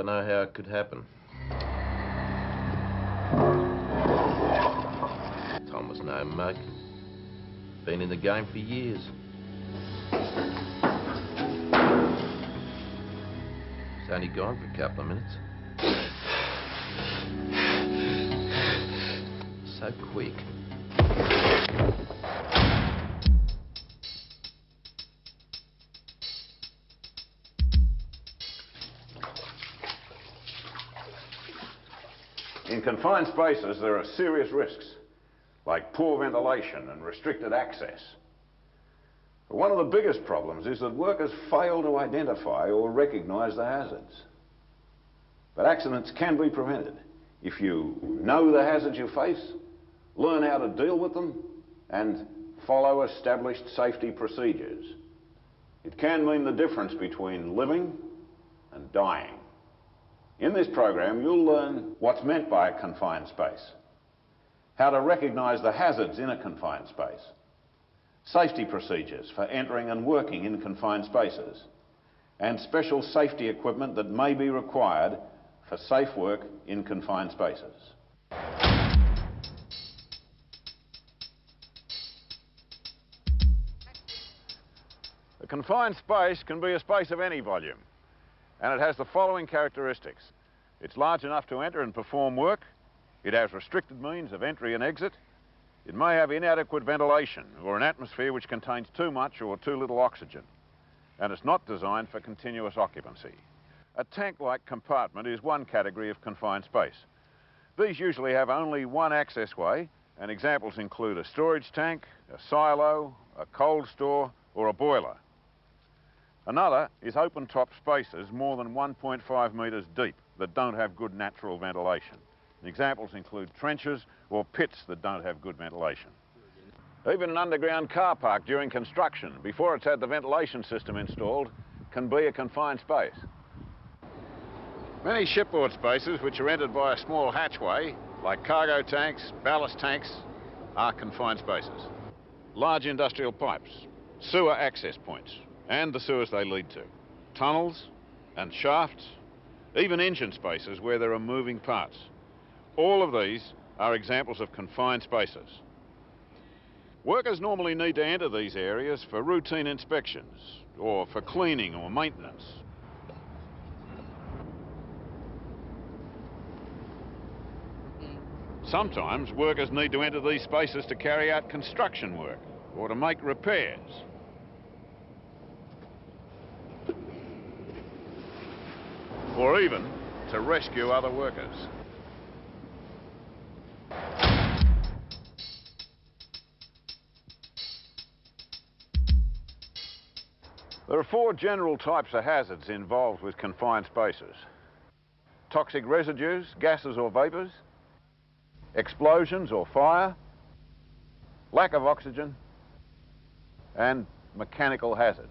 Don't know how it could happen. Tom was no mug. Been in the game for years. He's only gone for a couple of minutes. So quick. In confined spaces, there are serious risks, like poor ventilation and restricted access. But one of the biggest problems is that workers fail to identify or recognise the hazards. But accidents can be prevented if you know the hazards you face, learn how to deal with them, and follow established safety procedures. It can mean the difference between living and dying. In this program, you'll learn what's meant by a confined space, how to recognise the hazards in a confined space, safety procedures for entering and working in confined spaces, and special safety equipment that may be required for safe work in confined spaces. A confined space can be a space of any volume, and it has the following characteristics. It's large enough to enter and perform work. It has restricted means of entry and exit. It may have inadequate ventilation or an atmosphere which contains too much or too little oxygen. And it's not designed for continuous occupancy. A tank-like compartment is one category of confined space. These usually have only one access way, and examples include a storage tank, a silo, a cold store, or a boiler. Another is open-top spaces more than 1.5 metres deep that don't have good natural ventilation. Examples include trenches or pits that don't have good ventilation. Even an underground car park during construction, before it's had the ventilation system installed, can be a confined space. Many shipboard spaces which are entered by a small hatchway, like cargo tanks, ballast tanks, are confined spaces. Large industrial pipes, sewer access points, and the sewers they lead to, tunnels and shafts, even engine spaces where there are moving parts. All of these are examples of confined spaces. Workers normally need to enter these areas for routine inspections or for cleaning or maintenance. Sometimes workers need to enter these spaces to carry out construction work or to make repairs. Or even to rescue other workers. There are four general types of hazards involved with confined spaces. Toxic residues, gases or vapours, explosions or fire, lack of oxygen, and mechanical hazards.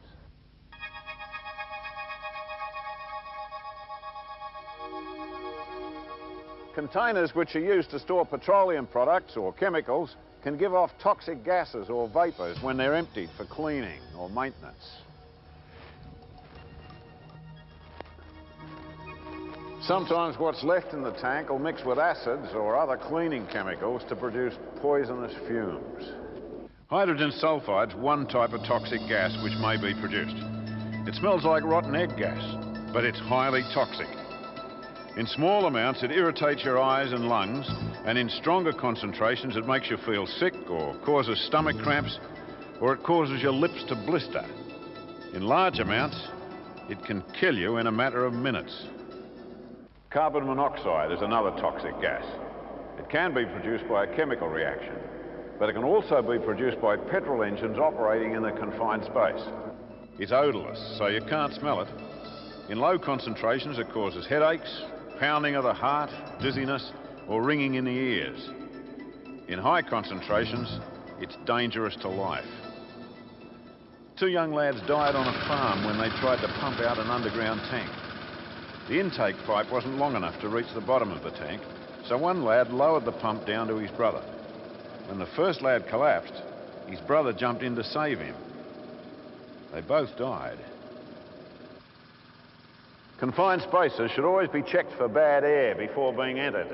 Containers which are used to store petroleum products or chemicals can give off toxic gases or vapours when they're emptied for cleaning or maintenance. Sometimes what's left in the tank will mix with acids or other cleaning chemicals to produce poisonous fumes. Hydrogen sulfide's one type of toxic gas which may be produced. It smells like rotten egg gas, but it's highly toxic. In small amounts, it irritates your eyes and lungs, and in stronger concentrations, it makes you feel sick or causes stomach cramps, or it causes your lips to blister. In large amounts, it can kill you in a matter of minutes. Carbon monoxide is another toxic gas. It can be produced by a chemical reaction, but it can also be produced by petrol engines operating in a confined space. It's odourless, so you can't smell it. In low concentrations, it causes headaches, pounding of the heart, dizziness, or ringing in the ears. In high concentrations, it's dangerous to life. 2 young lads died on a farm when they tried to pump out an underground tank. The intake pipe wasn't long enough to reach the bottom of the tank, so one lad lowered the pump down to his brother. When the first lad collapsed, his brother jumped in to save him. They both died. Confined spaces should always be checked for bad air before being entered,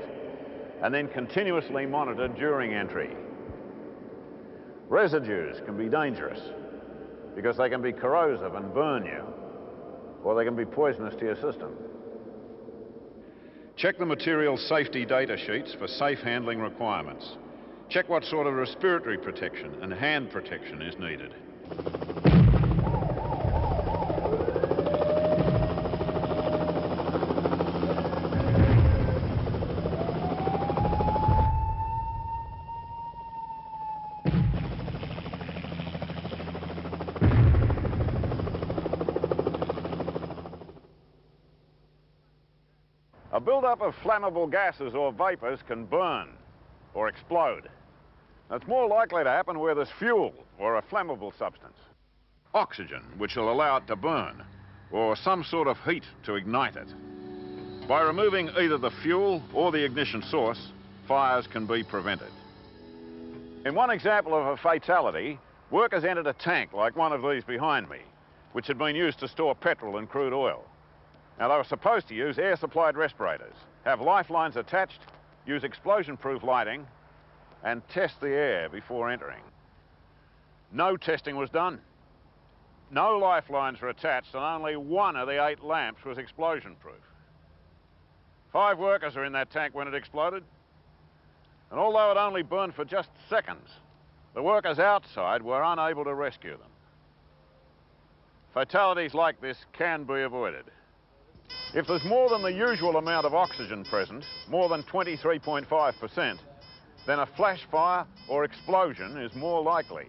and then continuously monitored during entry. Residues can be dangerous because they can be corrosive and burn you, or they can be poisonous to your system. Check the material safety data sheets for safe handling requirements. Check what sort of respiratory protection and hand protection is needed. A build-up of flammable gases or vapours can burn or explode. It's more likely to happen where there's fuel or a flammable substance. Oxygen, which will allow it to burn, or some sort of heat to ignite it. By removing either the fuel or the ignition source, fires can be prevented. In one example of a fatality, workers entered a tank like one of these behind me, which had been used to store petrol and crude oil. Now, they were supposed to use air-supplied respirators, have lifelines attached, use explosion-proof lighting, and test the air before entering. No testing was done. No lifelines were attached, and only one of the 8 lamps was explosion-proof. 5 workers were in that tank when it exploded, and although it only burned for just seconds, the workers outside were unable to rescue them. Fatalities like this can be avoided. If there's more than the usual amount of oxygen present, more than 23.5%, then a flash fire or explosion is more likely.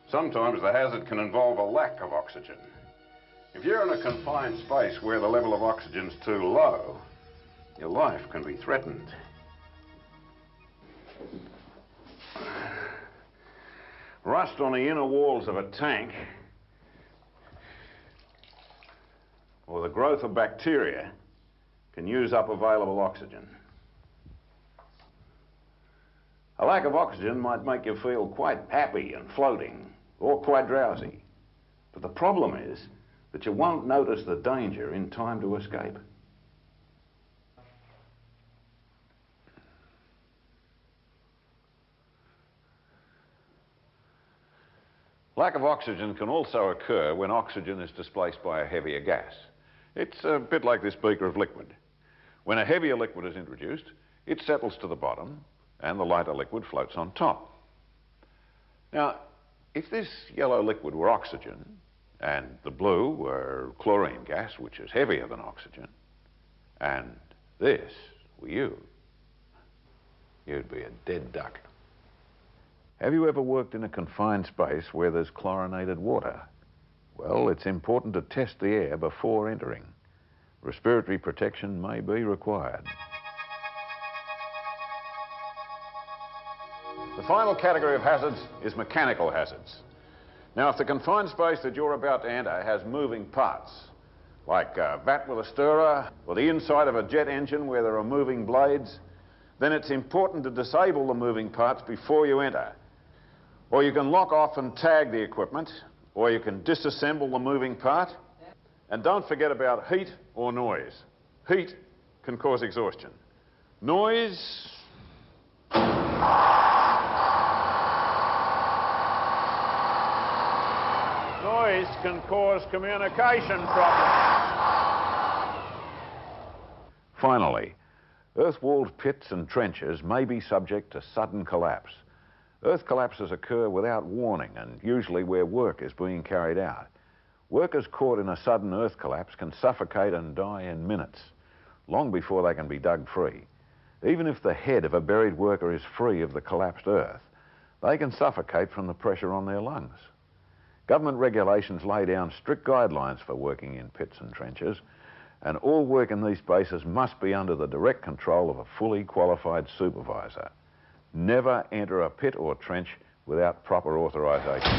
Sometimes the hazard can involve a lack of oxygen. If you're in a confined space where the level of oxygen's too low, your life can be threatened. Rust on the inner walls of a tank, or the growth of bacteria, can use up available oxygen. A lack of oxygen might make you feel quite happy and floating, or quite drowsy. But the problem is that you won't notice the danger in time to escape. Lack of oxygen can also occur when oxygen is displaced by a heavier gas. It's a bit like this beaker of liquid. When a heavier liquid is introduced, it settles to the bottom and the lighter liquid floats on top. Now, if this yellow liquid were oxygen and the blue were chlorine gas, which is heavier than oxygen, and this were you, you'd be a dead duck. Have you ever worked in a confined space where there's chlorinated water? Well, it's important to test the air before entering. Respiratory protection may be required. The final category of hazards is mechanical hazards. Now, if the confined space that you're about to enter has moving parts, like a vat with a stirrer, or the inside of a jet engine where there are moving blades, then it's important to disable the moving parts before you enter. Or you can lock off and tag the equipment, or you can disassemble the moving part. And don't forget about heat or noise. Heat can cause exhaustion. Noise... Noise can cause communication problems. Finally, earth-walled pits and trenches may be subject to sudden collapse. Earth collapses occur without warning and usually where work is being carried out. Workers caught in a sudden earth collapse can suffocate and die in minutes, long before they can be dug free. Even if the head of a buried worker is free of the collapsed earth, they can suffocate from the pressure on their lungs. Government regulations lay down strict guidelines for working in pits and trenches, and all work in these spaces must be under the direct control of a fully qualified supervisor. Never enter a pit or trench without proper authorization.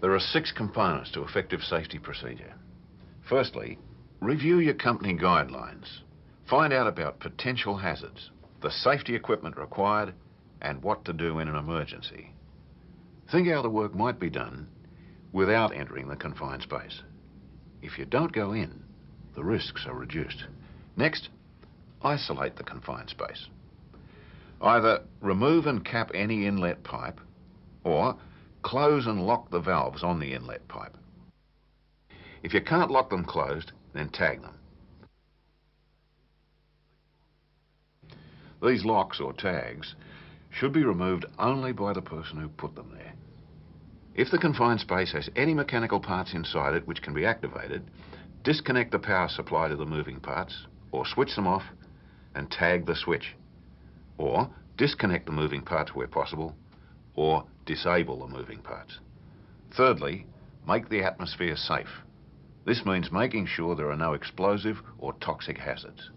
There are 6 components to effective safety procedure. Firstly, review your company guidelines. Find out about potential hazards, the safety equipment required, and what to do in an emergency. Think how the work might be done without entering the confined space. If you don't go in, the risks are reduced. Next, isolate the confined space. Either remove and cap any inlet pipe, or close and lock the valves on the inlet pipe. If you can't lock them closed, then tag them. These locks or tags should be removed only by the person who put them there. If the confined space has any mechanical parts inside it which can be activated, disconnect the power supply to the moving parts, or switch them off and tag the switch. Or disconnect the moving parts where possible, or disable the moving parts. Thirdly, make the atmosphere safe. This means making sure there are no explosive or toxic hazards.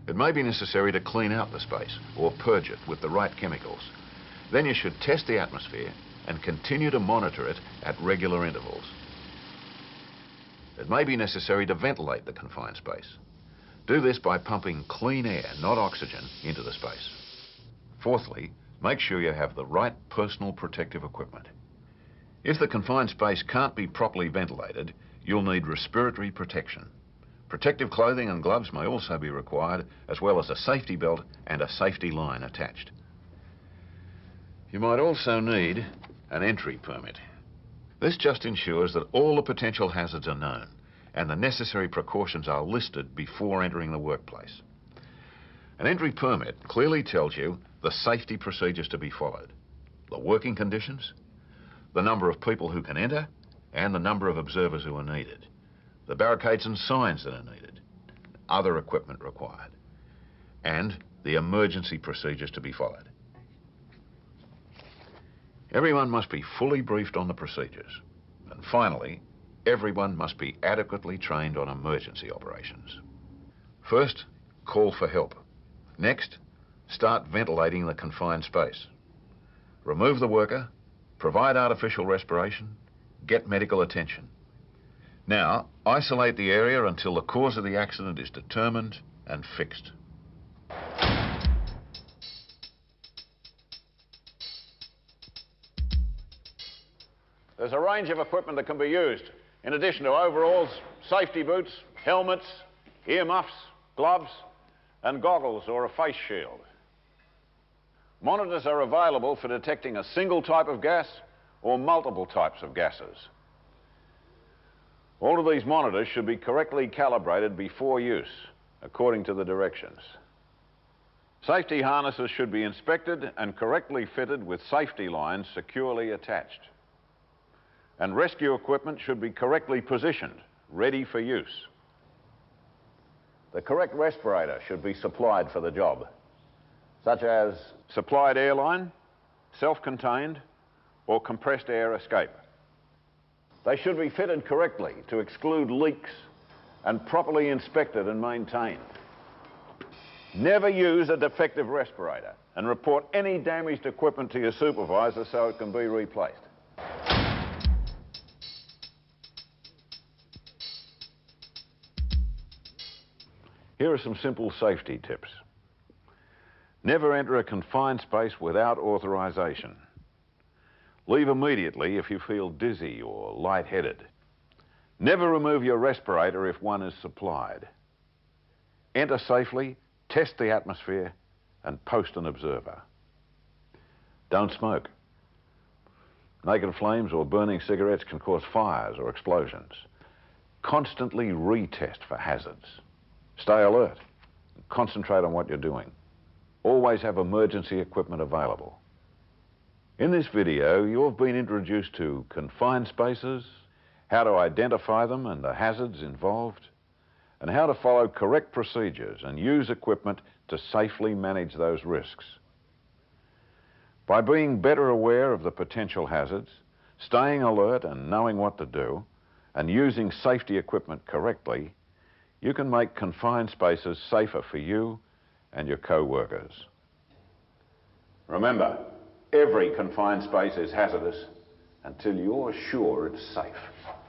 It may be necessary to clean out the space or purge it with the right chemicals. Then you should test the atmosphere and continue to monitor it at regular intervals. It may be necessary to ventilate the confined space. Do this by pumping clean air, not oxygen, into the space. Fourthly, make sure you have the right personal protective equipment. If the confined space can't be properly ventilated, you'll need respiratory protection. Protective clothing and gloves may also be required, as well as a safety belt and a safety line attached. You might also need an entry permit. This just ensures that all the potential hazards are known and the necessary precautions are listed before entering the workplace. An entry permit clearly tells you the safety procedures to be followed, the working conditions, the number of people who can enter, and the number of observers who are needed, the barricades and signs that are needed, other equipment required, and the emergency procedures to be followed. Everyone must be fully briefed on the procedures. And finally, everyone must be adequately trained on emergency operations. First, call for help. Next, start ventilating the confined space. Remove the worker, provide artificial respiration, get medical attention. Now, isolate the area until the cause of the accident is determined and fixed. There's a range of equipment that can be used. In addition to overalls, safety boots, helmets, earmuffs, gloves, and goggles or a face shield. Monitors are available for detecting a single type of gas or multiple types of gases. All of these monitors should be correctly calibrated before use, according to the directions. Safety harnesses should be inspected and correctly fitted with safety lines securely attached. And rescue equipment should be correctly positioned, ready for use. The correct respirator should be supplied for the job, such as supplied airline, self-contained, or compressed air escape. They should be fitted correctly to exclude leaks and properly inspected and maintained. Never use a defective respirator and report any damaged equipment to your supervisor so it can be replaced. Here are some simple safety tips. Never enter a confined space without authorization. Leave immediately if you feel dizzy or lightheaded. Never remove your respirator if one is supplied. Enter safely, test the atmosphere, and post an observer. Don't smoke. Naked flames or burning cigarettes can cause fires or explosions. Constantly retest for hazards. Stay alert. Concentrate on what you're doing. Always have emergency equipment available. In this video, you've been introduced to confined spaces, how to identify them and the hazards involved, and how to follow correct procedures and use equipment to safely manage those risks. By being better aware of the potential hazards, staying alert and knowing what to do, and using safety equipment correctly, you can make confined spaces safer for you and your co-workers. Remember, every confined space is hazardous until you're sure it's safe.